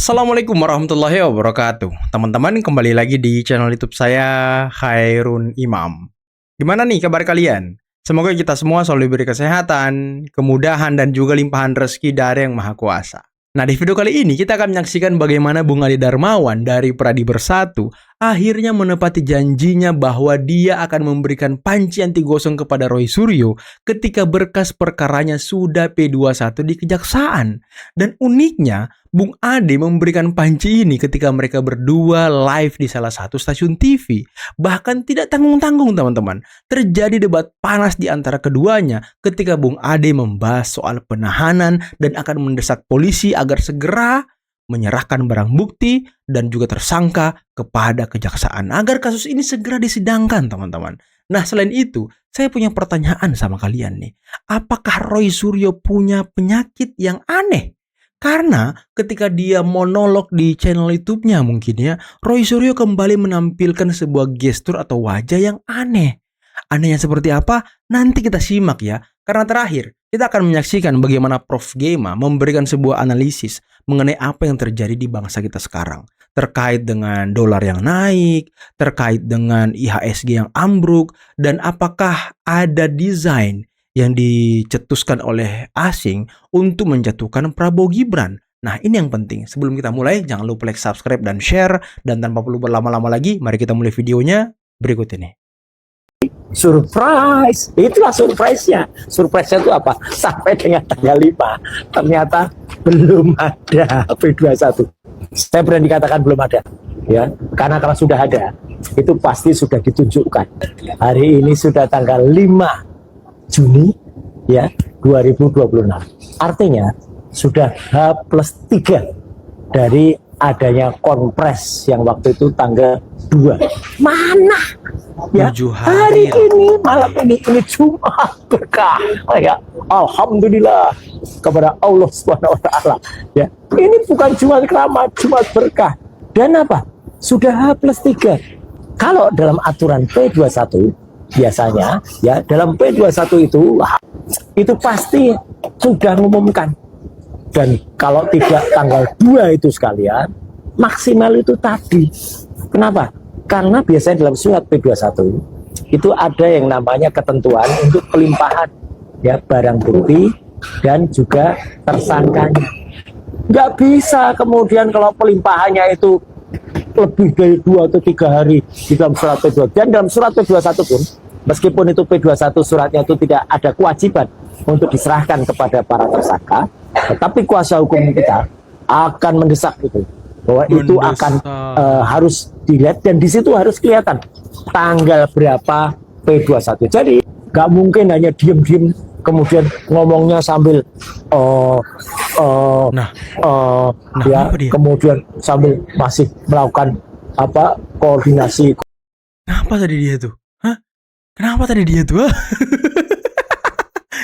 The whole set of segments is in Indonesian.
Assalamualaikum warahmatullahi wabarakatuh. Teman-teman, kembali lagi di channel YouTube saya, Khairun Imam. Gimana nih kabar kalian? Semoga kita semua selalu diberi kesehatan, kemudahan, dan juga limpahan rezeki dari Yang Maha Kuasa. Nah, di video kali ini kita akan menyaksikan bagaimana Bung Adi Darmawan dari Pradi Bersatu akhirnya menepati janjinya bahwa dia akan memberikan panci anti gosong kepada Roy Suryo ketika berkas perkaranya sudah P21 di Kejaksaan. Dan uniknya, Bung Ade memberikan panci ini ketika mereka berdua live di salah satu stasiun TV. Bahkan tidak tanggung-tanggung, teman-teman. Terjadi debat panas di antara keduanya ketika Bung Ade membahas soal penahanan dan akan mendesak polisi agar segera menyerahkan barang bukti dan juga tersangka kepada kejaksaan agar kasus ini segera disidangkan, teman-teman. Nah, selain itu, saya punya pertanyaan sama kalian nih. Apakah Roy Suryo punya penyakit yang aneh? Karena ketika dia monolog di channel YouTube-nya mungkin ya, Roy Suryo kembali menampilkan sebuah gestur atau wajah yang aneh. Anehnya seperti apa? Nanti kita simak ya. Karena terakhir, kita akan menyaksikan bagaimana Prof. Gema memberikan sebuah analisis mengenai apa yang terjadi di bangsa kita sekarang. Terkait dengan dolar yang naik, terkait dengan IHSG yang ambruk, dan apakah ada desain yang dicetuskan oleh asing untuk menjatuhkan Prabowo Gibran. Nah, ini yang penting. Sebelum kita mulai, jangan lupa like, subscribe, dan share. Dan tanpa perlu berlama-lama lagi, mari kita mulai videonya berikut ini. Surprise, itulah surprise-nya. Surprise-nya itu apa? Sampai dengan tanggal 5, ternyata belum ada P21. Saya berani katakan belum ada, ya, karena kalau sudah ada, itu pasti sudah ditunjukkan. Hari ini sudah tanggal 5 Juni ya 2026. Artinya sudah H+3 dari adanya konpres yang waktu itu tanggal 2. Mana? Ya, hari ini malam ini Jumat berkah. Oh ya, alhamdulillah kepada Allah Subhanahu wa taala. Ya, ini bukan Jumat keramat, Jumat berkah. Dan apa? Sudah H+3. Kalau dalam aturan P21 biasanya ya dalam P21 itu pasti sudah mengumumkan, dan kalau tidak tanggal 2 itu sekalian maksimal itu tadi. Kenapa? Karena biasanya dalam surat P21 itu ada yang namanya ketentuan untuk pelimpahan ya barang bukti dan juga tersangkanya. Nggak bisa kemudian kalau pelimpahannya itu lebih dari 2 atau 3 hari di dalam surat P21. Dan dalam surat P21 pun, meskipun itu P21 suratnya itu tidak ada kewajiban untuk diserahkan kepada para tersangka, tetapi kuasa hukum kita akan mendesak itu, bahwa itu akan harus dilihat, dan di situ harus kelihatan tanggal berapa P21. Jadi nggak mungkin hanya diem-diem kemudian ngomongnya sambil ya kemudian sambil masih melakukan apa koordinasi. Kenapa tadi dia tuh? Hah? Kenapa tadi dia tuh?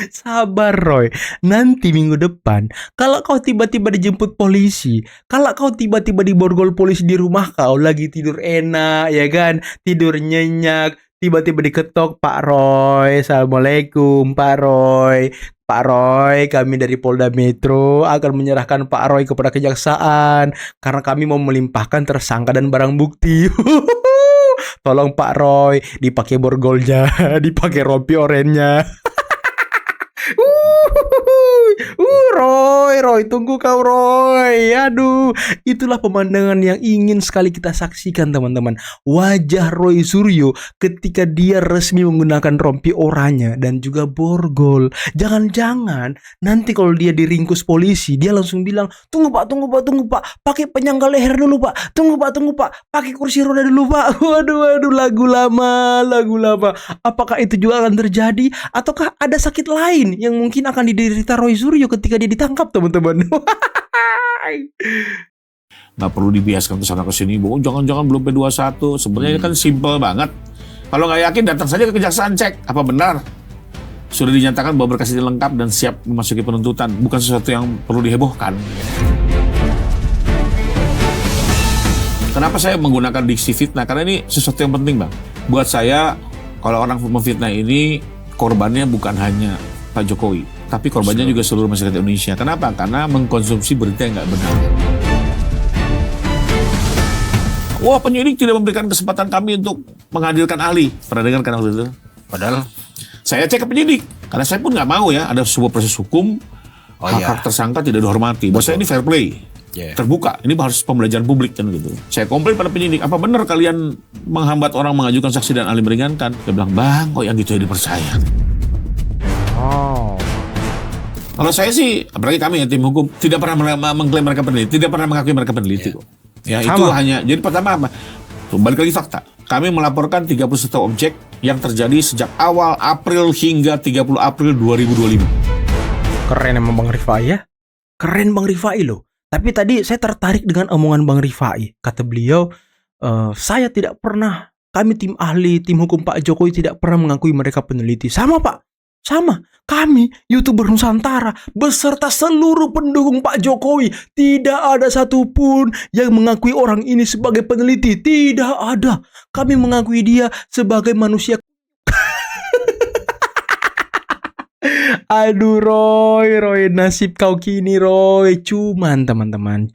Sabar Roy, nanti minggu depan kalau kau tiba-tiba dijemput polisi, kalau kau tiba-tiba diborgol polisi di rumah kau lagi tidur enak ya kan, tidur nyenyak, tiba-tiba diketok, Pak Roy, Assalamualaikum Pak Roy. Pak Roy, kami dari Polda Metro akan menyerahkan Pak Roy kepada kejaksaan karena kami mau melimpahkan tersangka dan barang bukti. Tolong Pak Roy, dipakai borgolnya, dipakai rompi orennya. Roy, tunggu kau Roy. Aduh, itulah pemandangan yang ingin sekali kita saksikan, teman-teman. Wajah Roy Suryo ketika dia resmi menggunakan rompi oranye dan juga borgol. Jangan-jangan nanti kalau dia diringkus polisi, dia langsung bilang, tunggu pak, pakai penyangga leher dulu pak, tunggu pak, pakai kursi roda dulu pak. Waduh, lagu lama. Apakah itu juga akan terjadi, ataukah ada sakit lain yang mungkin akan diderita Roy Suryo ketika dia ditangkap, teman-teman? Nggak perlu dibiaskan kesana kesini, jangan-jangan belum P21. Sebenarnya kan simple banget. Kalau nggak yakin datang saja ke kejaksaan, cek apa benar sudah dinyatakan bahwa berkas ini lengkap dan siap memasuki penuntutan. Bukan sesuatu yang perlu dihebohkan. Kenapa saya menggunakan diksi fitnah? Karena ini sesuatu yang penting, Bang. Buat saya, kalau orang memfitnah ini korbannya bukan hanya Pak Jokowi, tapi korbannya juga seluruh masyarakat Indonesia. Kenapa? Karena mengkonsumsi berita yang nggak benar. Wah, penyidik tidak memberikan kesempatan kami untuk menghadirkan ahli. Pernah dengar kan waktu itu? Padahal saya cek ke penyidik, karena saya pun nggak mau ya ada sebuah proses hukum, hak tersangka tidak dihormati. Buat saya ini fair play, terbuka. Ini harus pembelajaran publik kan gitu. Saya komplain pada penyidik, apa benar kalian menghambat orang mengajukan saksi dan ahli meringankan? Dia bilang, bang, kok yang gitu ya dipercaya. Kalau saya sih, apalagi kami ya tim hukum, tidak pernah mengklaim mereka peneliti, tidak pernah mengakui mereka peneliti kok. Ya itu hanya, jadi pertama apa? Tuh, balik lagi fakta. Kami melaporkan 31 objek yang terjadi sejak awal April hingga 30 April 2025. Keren emang Bang Rifai ya. Keren Bang Rifai loh. Tapi tadi saya tertarik dengan omongan Bang Rifai. Kata beliau, saya tidak pernah, kami tim ahli, tim hukum Pak Jokowi tidak pernah mengakui mereka peneliti. Sama Pak. Sama, kami YouTuber Nusantara beserta seluruh pendukung Pak Jokowi tidak ada satupun yang mengakui orang ini sebagai peneliti. Tidak ada. Kami mengakui dia sebagai manusia. Aduh Roy, nasib kau kini Roy. Cuman teman-teman,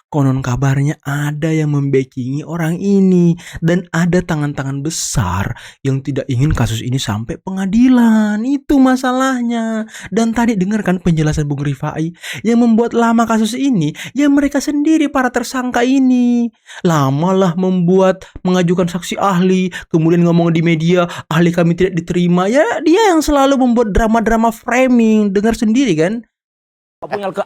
konon kabarnya ada yang membackingi orang ini. Dan ada tangan-tangan besar yang tidak ingin kasus ini sampai pengadilan. Itu masalahnya. Dan tadi dengarkan penjelasan Bung Rifai, yang membuat lama kasus ini, ya mereka sendiri para tersangka ini. Lamalah membuat mengajukan saksi ahli, kemudian ngomong di media, ahli kami tidak diterima. Ya dia yang selalu membuat drama-drama framing, dengar sendiri kan?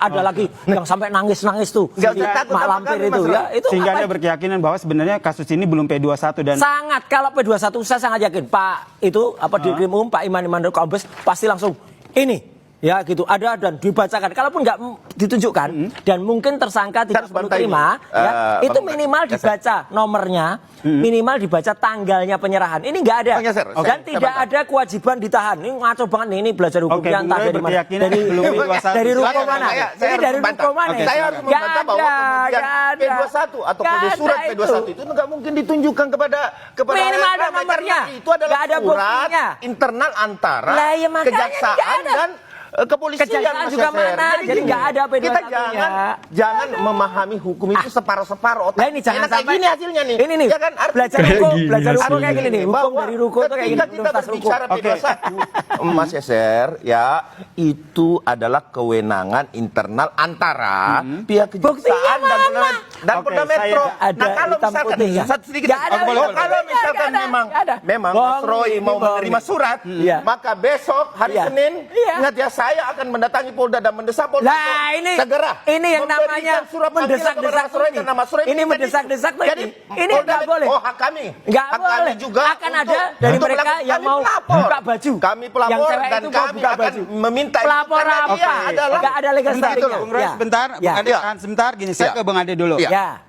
Ada lagi yang sampai nangis-nangis tuh, Mak Lampir itu ya. Itu sehingga Anda berkeyakinan bahwa sebenarnya kasus ini belum P21 dan sangat, kalau P21 saya sangat yakin Pak itu Dirkrim Umum Pak Iman Kombes pasti langsung ini ya gitu ada dan dibacakan. Kalaupun nggak ditunjukkan dan mungkin tersangka tidak perlu terima, ya, itu minimal dibaca nomornya, minimal dibaca tanggalnya penyerahan. Ini nggak ada dan tidak ada kewajiban ditahan. Ini ngaco banget nih, ini belajar hukumnya entah dari mana. Dari ruko mana? Ini dari ruko mana? Saya harus membantah bahwa kemudian P21 atau kode surat P21 itu nggak mungkin ditunjukkan kepada minimal ada nomornya. Itu adalah surat internal antara kejaksaan dan kepolisian juga mana? Jadi nggak ada P21 kita jangan memahami hukum itu separuh-separuh. Nah ini jangan sampai gini hasilnya nih. Ini nih ya kan, belajar hukum kayak gini nih. Hukum dari ruko itu kayak gini. Ketika kita berbicara P21, Mas Yeser, ya itu adalah kewenangan internal antara pihak kejaksaan dan Polda Metro. Nah kalau misalkan sedikit, kalau misalkan memang Mas Roy mau menerima surat, maka besok hari Senin ingat ya, saya akan mendatangi Polda dan mendesak Polda segera. Ini yang namanya mendesak-desak ini. Ini mendesak-desak ini. Ini nggak boleh. Oh hak kami. Nggak boleh. Juga akan ada dari mereka yang mau buka baju. Kami pelapor dan kami akan meminta pelapor apa? Nggak ada legal standingnya. Bung Roy sebentar, Bung Ade sebentar gini, saya ke Bung Ade dulu.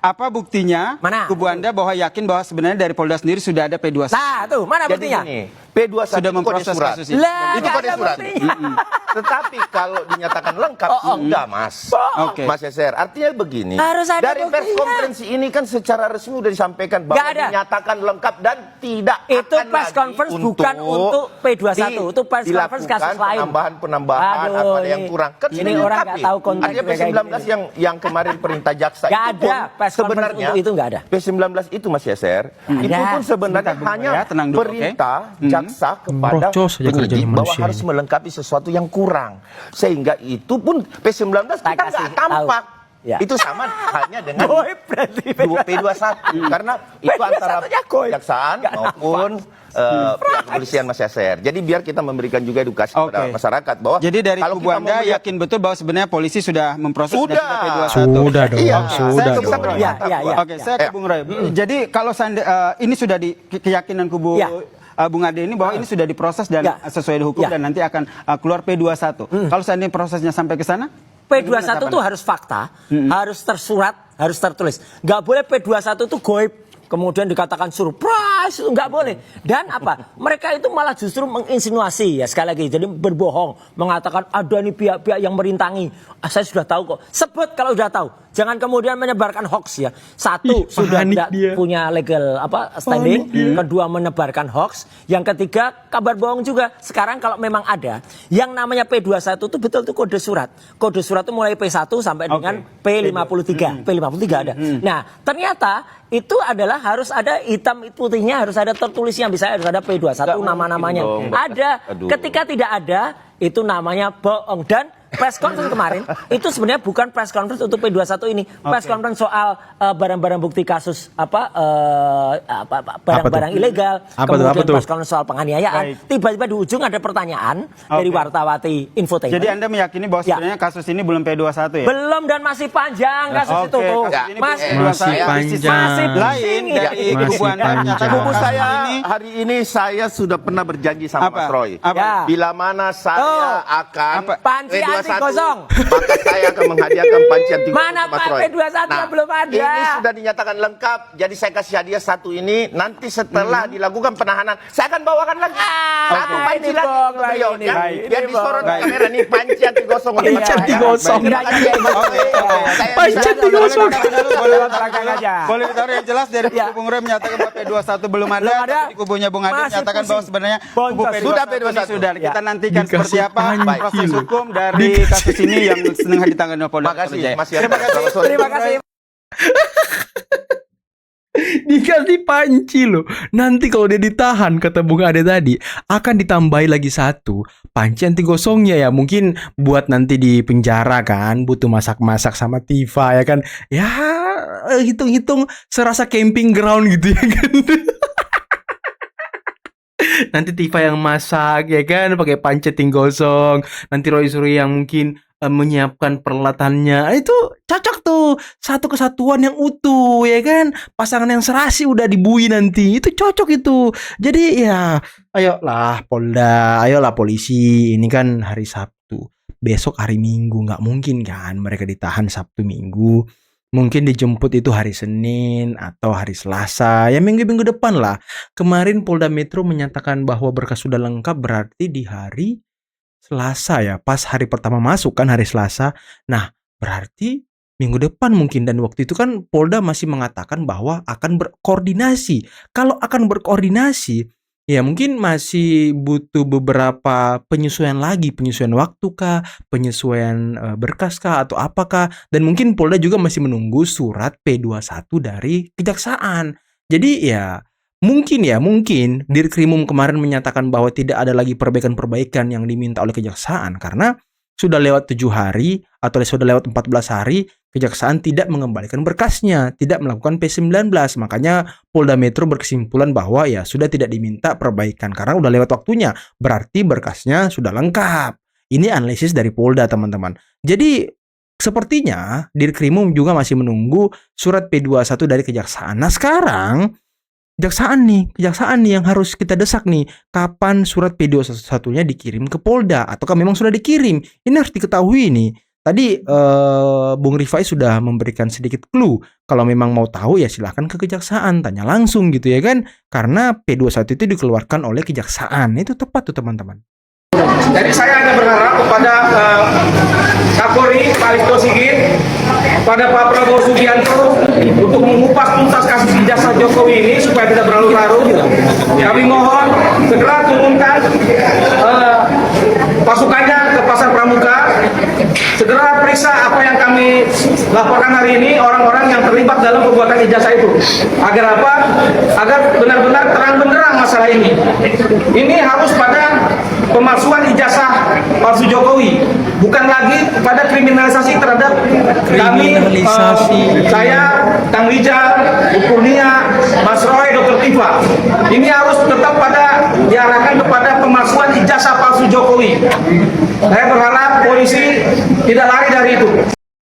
Apa buktinya kubu Anda bahwa yakin bahwa sebenarnya dari Polda sendiri sudah ada P21? Nah tuh mana buktinya? P21 sudah memproses kasus ini. Itu kode surat. Tetapi kalau dinyatakan lengkap sudah Mas. Mas Yeser, artinya begini. Dari pers konferensi ini kan secara resmi sudah disampaikan bahwa dinyatakan lengkap dan tidak itu pers conference bukan untuk P21, itu pers conference kasus lain. Penambahan apa ada yang kurang. Kan ini orang nggak tahu konteks. Artinya P19 yang kemarin perintah jaksa itu pun sebenarnya itu nggak ada. P19 itu Mas Yeser, itu pun sebenarnya hanya perintah jaksa kepada penyidik bahwa harus melengkapi sesuatu yang kurang, sehingga itu pun P19 kita nggak tampak. Itu sama halnya dengan P21 karena itu antara kejaksaan maupun pihak kepolisian Mas Yeser. Jadi biar kita memberikan juga edukasi kepada masyarakat bahwa jadi dari kubu Anda yakin betul bahwa sebenarnya polisi sudah memproses sudah P21. Sudah dong. Sudah dong. Oke, saya ke Bung Roy. Jadi kalau ini sudah di keyakinan kubu Bung Ade ini bahwa ini sudah diproses dan sesuai hukum dan nanti akan keluar P21. Kalau seandainya prosesnya sampai ke sana? P21 itu harus fakta, harus tersurat, harus tertulis. Nggak boleh P21 itu goib, kemudian dikatakan surprise, itu nggak boleh. Dan apa? Mereka itu malah justru menginsinuasi, ya sekali lagi, jadi berbohong, mengatakan ada nih pihak-pihak yang merintangi. Saya sudah tahu kok. Sebut kalau sudah tahu. Jangan kemudian menyebarkan hoax ya. Satu, sudah tidak punya legal standing. Kedua, menebarkan hoax. Yang ketiga, kabar bohong juga. Sekarang kalau memang ada yang namanya P21 itu betul tuh kode surat. Kode surat itu mulai P1 sampai dengan P53. P53 ada. Nah, ternyata itu adalah harus ada hitam putihnya, harus ada tertulisnya, bisa harus ada P21 nama-namanya. Ada. Ketika tidak ada, itu namanya bohong. Dan press conference kemarin itu sebenarnya bukan press conference untuk P21 ini. Press conference soal barang-barang bukti kasus barang-barang ilegal. Kemudian press conference soal penganiayaan. Tiba-tiba di ujung ada pertanyaan dari wartawati Infotainment. Jadi Anda meyakini bahwa sebenarnya kasus ini belum P21 ya? Belum, dan masih panjang kasus itu tuh. Masih panjang. Masih lain dari kubu Anda. Kubu saya hari ini saya sudah pernah berjanji sama Mas Roy. Bila mana saya akan panci anti gosong, maka saya akan menghadiahkan panci anti gosong. Mana Pak P21 belum ada. Ini sudah dinyatakan lengkap. Jadi saya kasih hadiah satu ini. Nanti setelah dilakukan penahanan, saya akan bawakan lagi satu panci lagi untuk beliau. Biar disorot kamera nih, panci anti gosong. Panci anti gosong. Panci anti gosong. Boleh ditaruh yang jelas dari kubu Bung Roy menyatakan bahwa P21 belum ada. Di kubunya Bung Ade menyatakan bahwa sebenarnya kubu P21 sudah. Kita nantikan seperti apa proses hukum dari kasus ini yang sedang ditangani oleh Polda Metro Jaya. Terima kasih. Dikasih panci loh. Nanti kalau dia ditahan, kata Bung Ade tadi, akan ditambahi lagi satu panci anti gosongnya ya. Mungkin buat nanti di penjara kan, butuh masak-masak sama Tifa ya kan. Ya hitung-hitung serasa camping ground gitu ya kan. Nanti Tifa yang masak ya kan, pakai panci anti gosong. Nanti Roy Suryo yang mungkin menyiapkan peralatannya. Itu cocok tuh, satu kesatuan yang utuh ya kan. Pasangan yang serasi udah dibui nanti, itu cocok itu. Jadi ya ayolah Polda, ayolah polisi. Ini kan hari Sabtu, besok hari Minggu, nggak mungkin kan mereka ditahan Sabtu Minggu. Mungkin dijemput itu hari Senin atau hari Selasa, ya minggu-minggu depan lah. Kemarin Polda Metro menyatakan bahwa berkas sudah lengkap, berarti di hari Selasa ya, pas hari pertama masuk kan hari Selasa. Nah, berarti minggu depan mungkin, dan waktu itu kan Polda masih mengatakan bahwa akan berkoordinasi. Kalau akan berkoordinasi, ya mungkin masih butuh beberapa penyesuaian lagi, penyesuaian waktu kah, penyesuaian berkas kah, atau apakah. Dan mungkin Polda juga masih menunggu surat P21 dari kejaksaan. Jadi ya mungkin Dirkrimum kemarin menyatakan bahwa tidak ada lagi perbaikan-perbaikan yang diminta oleh kejaksaan karena sudah lewat 7 hari atau sudah lewat 14 hari kejaksaan tidak mengembalikan berkasnya, tidak melakukan P19. Makanya Polda Metro berkesimpulan bahwa ya sudah tidak diminta perbaikan karena udah lewat waktunya, berarti berkasnya sudah lengkap. Ini analisis dari Polda, teman-teman. Jadi sepertinya Dirkrimum juga masih menunggu surat P21 dari kejaksaan. Nah, sekarang kejaksaan nih yang harus kita desak nih, kapan surat P21-nya dikirim ke Polda, ataukah memang sudah dikirim? Ini harus diketahui nih. Tadi Bung Rifai sudah memberikan sedikit clue. Kalau memang mau tahu ya silahkan ke kejaksaan, tanya langsung gitu ya kan. Karena P21 itu dikeluarkan oleh kejaksaan. Itu tepat tuh teman-teman. Jadi saya hanya berharap kepada Kapolri Pak Listio Sigit, pada Pak Prabowo Subianto untuk mengupas tuntas kasus ijazah Jokowi ini supaya tidak berlarut-larut. Kami mohon segera turunkan pasukannya ke Pasar Pramuka, segera periksa apa yang kami laporkan hari ini, orang-orang yang terlibat dalam pembuatan ijazah itu. Agar apa? Agar benar-benar terang benderang masalah ini. Ini harus pada pemalsuan ijazah palsu Jokowi, bukan lagi pada kriminalisasi terhadap kami, saya, Kang Rijal, Bu Kurnia, Mas Roy, Dr. Tifa. Ini harus tetap diarahkan kepada pemalsuan ijazah palsu Jokowi. Saya berharap polisi tidak lari dari itu.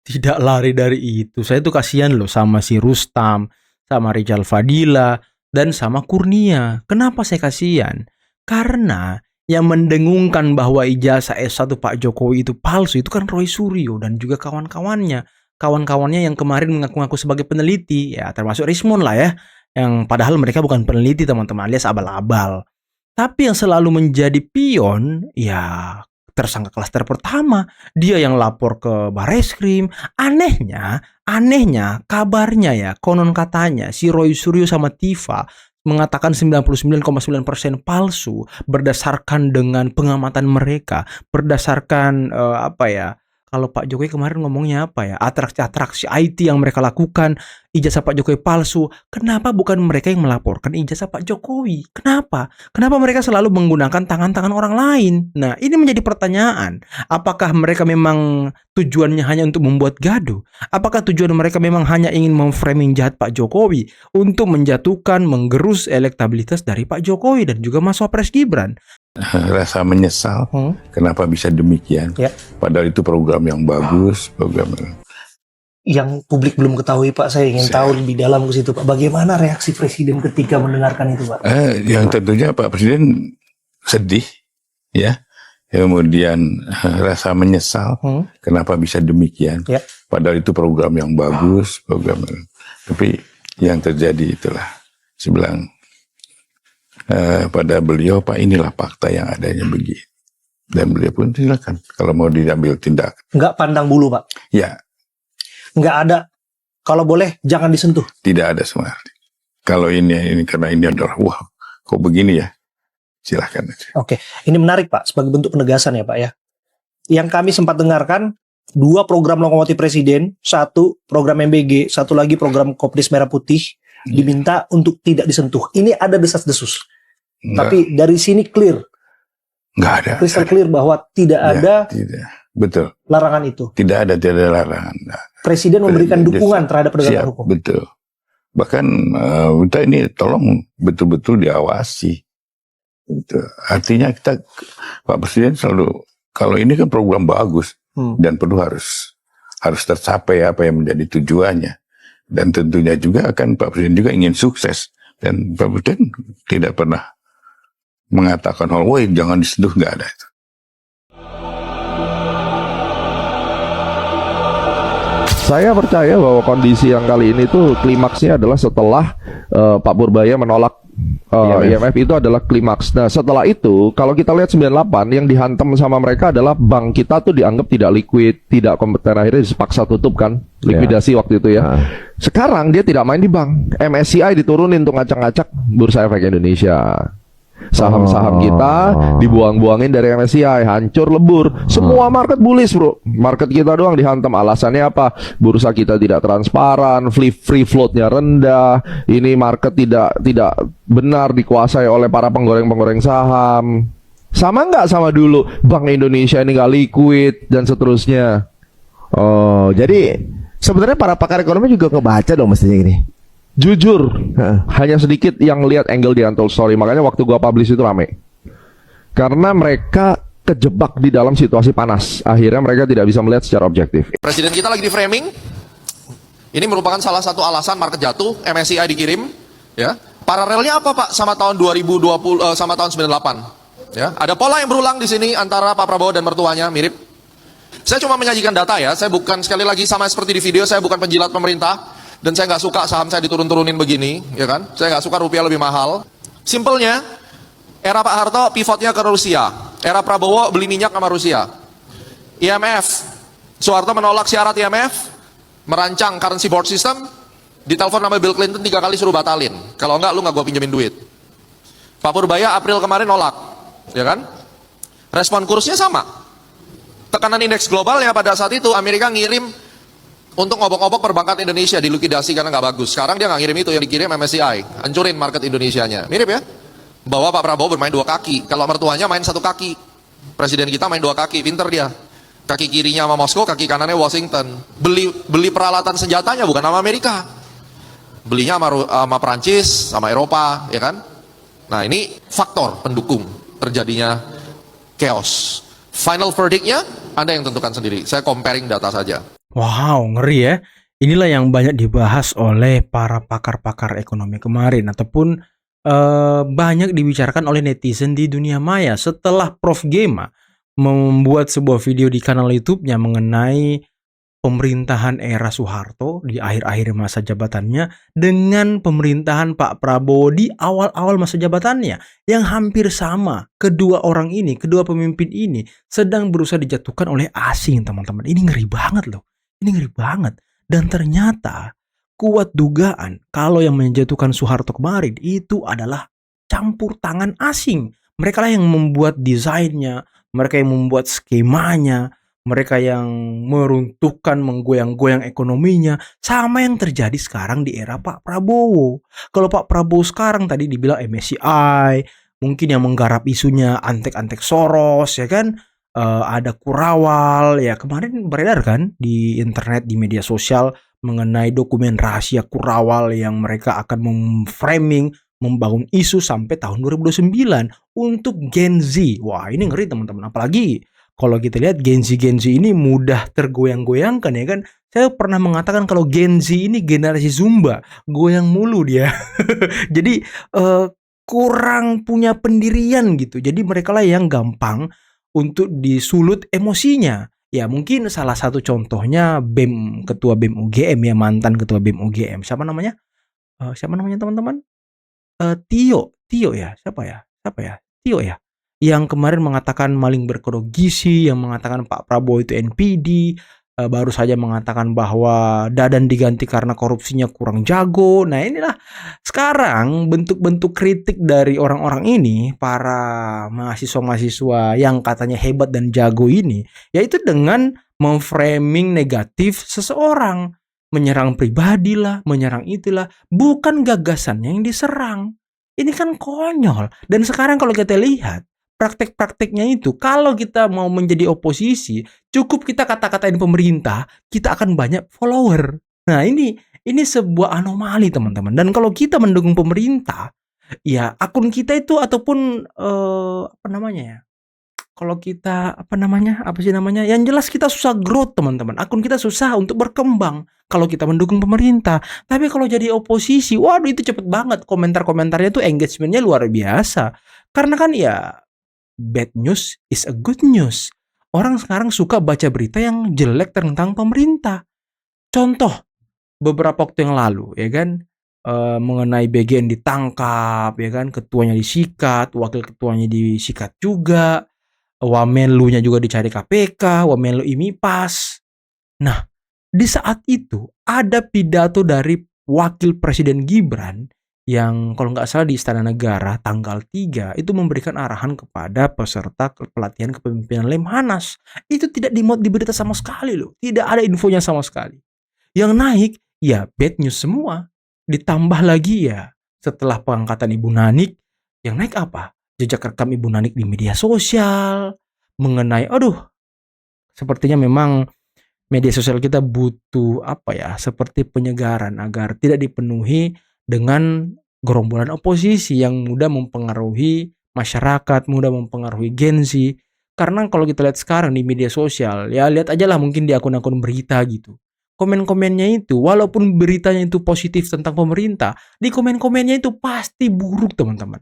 Tidak lari dari itu. Saya tuh kasihan loh sama si Rustam, sama Rijal Fadila, dan sama Kurnia. Kenapa saya kasihan? Karena yang mendengungkan bahwa ijazah S1 Pak Jokowi itu palsu itu kan Roy Suryo dan juga kawan-kawannya. Kawan-kawannya yang kemarin mengaku-ngaku sebagai peneliti, ya termasuk Rismon lah ya, yang padahal mereka bukan peneliti teman-teman, alias abal-abal. Tapi yang selalu menjadi pion, ya tersangka klaster pertama. Dia yang lapor ke Barreskrim. Anehnya kabarnya ya, konon katanya si Roy Suryo sama Tifa mengatakan 99,9% palsu berdasarkan dengan pengamatan mereka, berdasarkan kalau Pak Jokowi kemarin ngomongnya atraksi-atraksi IT yang mereka lakukan, ijazah Pak Jokowi palsu. Kenapa bukan mereka yang melaporkan ijazah Pak Jokowi? Kenapa mereka selalu menggunakan tangan-tangan orang lain? Nah, ini menjadi pertanyaan. Apakah mereka memang tujuannya hanya untuk membuat gaduh? Apakah tujuan mereka memang hanya ingin memframing jahat Pak Jokowi untuk menjatuhkan, menggerus elektabilitas dari Pak Jokowi dan juga Mas Wapres Gibran? Rasa menyesal kenapa bisa demikian, padahal itu program yang bagus, program yang publik belum ketahui, Pak. Saya ingin tahu lebih dalam ke situ, Pak. Bagaimana reaksi Presiden ketika mendengarkan itu, Pak? Yang tentunya Pak Presiden sedih, ya, kemudian rasa menyesal kenapa bisa demikian, padahal itu program yang bagus, program, tapi yang terjadi itulah sebelang. Pada beliau, Pak, inilah fakta yang adanya begini. Dan beliau pun silakan kalau mau diambil tindakan. Nggak pandang bulu, Pak? Ya. Nggak ada, kalau boleh jangan disentuh? Tidak ada semua. Kalau ini karena ini adalah, wah, kok begini ya? Silahkan. Oke, ini menarik, Pak, sebagai bentuk penegasan ya, Pak ya. Yang kami sempat dengarkan, 2 program lokomotif Presiden, 1 program MBG, 1 lagi program Kopdis Merah Putih, diminta untuk tidak disentuh. Ini ada desas-desus. Tapi dari sini clear. Nggak ada. Crystal clear bahwa tidak ada Betul. larangan itu. Tidak ada larangan. Presiden memberikan dukungan terhadap penegakan hukum. Betul. Bahkan kita ini tolong betul-betul diawasi. Itu. Artinya Pak Presiden selalu, kalau ini kan program bagus dan perlu harus tercapai apa yang menjadi tujuannya. Dan tentunya juga akan Pak Presiden juga ingin sukses. Dan Pak Presiden tidak pernah mengatakan, woi jangan disentuh, nggak ada itu. Saya percaya bahwa kondisi yang kali ini tuh klimaksnya adalah setelah Pak Purbaya menolak IMF itu adalah klimaks. Nah, setelah itu kalau kita lihat 98 yang dihantam sama mereka adalah bank kita tuh dianggap tidak liquid, tidak kompeten, akhirnya dipaksa tutup kan, likuidasi waktu itu ya. Sekarang dia tidak main di bank. MSCI diturunin untuk ngacak-ngacak Bursa Efek Indonesia. Saham-saham kita dibuang-buangin dari MSCI, hancur lebur. Semua market bullish, bro. Market kita doang dihantam. Alasannya apa? Bursa kita tidak transparan, free floatnya rendah. Ini market tidak benar dikuasai oleh para penggoreng-penggoreng saham. Sama nggak sama dulu? Bank Indonesia ini nggak liquid dan seterusnya. Oh, jadi sebenarnya para pakar ekonomi juga ngebaca dong mestinya gini. Jujur, hanya sedikit yang lihat angle di Untold Story. Makanya waktu gua publish itu rame. Karena mereka kejebak di dalam situasi panas. Akhirnya mereka tidak bisa melihat secara objektif. Presiden kita lagi di framing. Ini merupakan salah satu alasan market jatuh, MSCI dikirim, ya. Paralelnya apa, Pak, sama tahun 2020 sama tahun 98? Ya, ada pola yang berulang di sini antara Pak Prabowo dan mertuanya, mirip. Saya cuma menyajikan data ya, saya bukan, sekali lagi sama seperti di video, saya bukan penjilat pemerintah. Dan saya nggak suka saham saya diturun-turunin begini, ya kan? Saya nggak suka rupiah lebih mahal. Simpelnya, era Pak Harto pivotnya ke Rusia, era Prabowo beli minyak sama Rusia. IMF, Soeharto menolak syarat IMF, merancang currency board system, ditelepon sama Bill Clinton 3 kali suruh batalin. Kalau enggak, lu nggak gua pinjemin duit. Pak Purbaya April kemarin nolak, ya kan? Respon kursnya sama. Tekanan indeks globalnya pada saat itu Amerika ngirim untuk ngobok-ngobok perbankan Indonesia dilukidasi karena nggak bagus. Sekarang dia nggak ngirim itu, yang dikirim MSCI, hancurin market Indonesianya. Mirip ya? Bahwa Pak Prabowo bermain 2 kaki. Kalau mertuanya main 1 kaki. Presiden kita main 2 kaki, pinter dia. Kaki kirinya sama Moskow, kaki kanannya Washington. Beli peralatan senjatanya bukan sama Amerika. Belinya sama Perancis, sama Eropa, ya kan? Nah, ini faktor pendukung terjadinya chaos. Final verdictnya Anda yang tentukan sendiri. Saya comparing data saja. Wow, ngeri ya. Inilah yang banyak dibahas oleh para pakar-pakar ekonomi kemarin, ataupun banyak dibicarakan oleh netizen di dunia maya setelah Prof. Gema membuat sebuah video di kanal YouTube-nya mengenai pemerintahan era Soeharto di akhir-akhir masa jabatannya dengan pemerintahan Pak Prabowo di awal-awal masa jabatannya yang hampir sama. Kedua orang ini, kedua pemimpin ini sedang berusaha dijatuhkan oleh asing, teman-teman. Ini ngeri banget loh. Ini ngeri banget. Dan ternyata kuat dugaan kalau yang menjatuhkan Soeharto kemarin itu adalah campur tangan asing. Mereka lah yang membuat desainnya, mereka yang membuat skemanya, mereka yang meruntuhkan, menggoyang-goyang ekonominya, sama yang terjadi sekarang di era Pak Prabowo. Kalau Pak Prabowo sekarang tadi dibilang MSCI, mungkin yang menggarap isunya antek-antek Soros, ya kan? Ada Kurawal, ya kemarin beredar kan di internet, di media sosial mengenai dokumen rahasia Kurawal yang mereka akan memframing, membangun isu sampai tahun 2029 untuk Gen Z. Wah, ini ngeri teman-teman, apalagi kalau kita lihat Gen Z ini mudah tergoyang-goyangkan, ya kan. Saya pernah mengatakan kalau Gen Z ini generasi Zumba, goyang mulu dia. Jadi kurang punya pendirian gitu. Jadi mereka lah yang gampang untuk disulut emosinya. Ya mungkin salah satu contohnya ketua BEM UGM, ya, mantan ketua BEM UGM. Siapa namanya? Siapa namanya teman-teman? Tio ya? Siapa ya? Tio ya? Yang kemarin mengatakan maling berkedok gizi, yang mengatakan Pak Prabowo itu NPD, baru saja mengatakan bahwa Dadan diganti karena korupsinya kurang jago. Nah inilah sekarang bentuk-bentuk kritik dari orang-orang ini, para mahasiswa-mahasiswa yang katanya hebat dan jago ini, yaitu dengan memframing negatif seseorang, menyerang pribadi lah, menyerang itulah, bukan gagasannya yang diserang. Ini kan konyol. Dan sekarang kalau kita lihat praktek-prakteknya itu, kalau kita mau menjadi oposisi, cukup kita kata-katain pemerintah, kita akan banyak follower. Nah ini sebuah anomali teman-teman. Dan kalau kita mendukung pemerintah, ya akun kita itu ataupun kalau kita yang jelas kita susah growth teman-teman. Akun kita susah untuk berkembang kalau kita mendukung pemerintah. Tapi kalau jadi oposisi, waduh itu cepet banget. Komentar-komentarnya tuh engagementnya luar biasa. Karena kan ya bad news is a good news. Orang sekarang suka baca berita yang jelek tentang pemerintah. Contoh beberapa waktu yang lalu, ya kan, mengenai BGN ditangkap, ya kan, ketuanya disikat, wakil ketuanya disikat juga, Wamenlunya juga dicari KPK, Wamenlu IMIPAS. Nah, di saat itu ada pidato dari wakil presiden Gibran yang kalau nggak salah di Istana Negara tanggal 3 itu memberikan arahan kepada peserta pelatihan kepemimpinan Lemhanas. Itu tidak dimuat di berita sama sekali loh. Tidak ada infonya sama sekali. Yang naik ya bad news semua. Ditambah lagi ya setelah pengangkatan Ibu Nanik, yang naik apa? Jejak rekam Ibu Nanik di media sosial mengenai sepertinya memang media sosial kita butuh seperti penyegaran agar tidak dipenuhi dengan gerombolan oposisi yang mudah mempengaruhi masyarakat, mudah mempengaruhi Gen Z. Karena kalau kita lihat sekarang di media sosial, ya lihat aja lah mungkin di akun-akun berita gitu. Komen-komennya itu, walaupun beritanya itu positif tentang pemerintah, di komen-komennya itu pasti buruk teman-teman.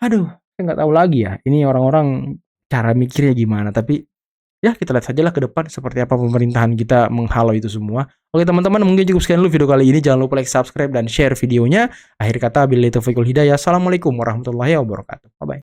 Aduh, saya nggak tahu lagi ya, ini orang-orang cara mikirnya gimana. Tapi ya kita lihat sajalah ke depan seperti apa pemerintahan kita menghalau itu semua. Oke teman-teman, mungkin cukup sekian dulu video kali ini. Jangan lupa like, subscribe, dan share videonya. Akhir kata, billahi taufiq wal hidayah. Assalamualaikum warahmatullahi wabarakatuh. Bye-bye.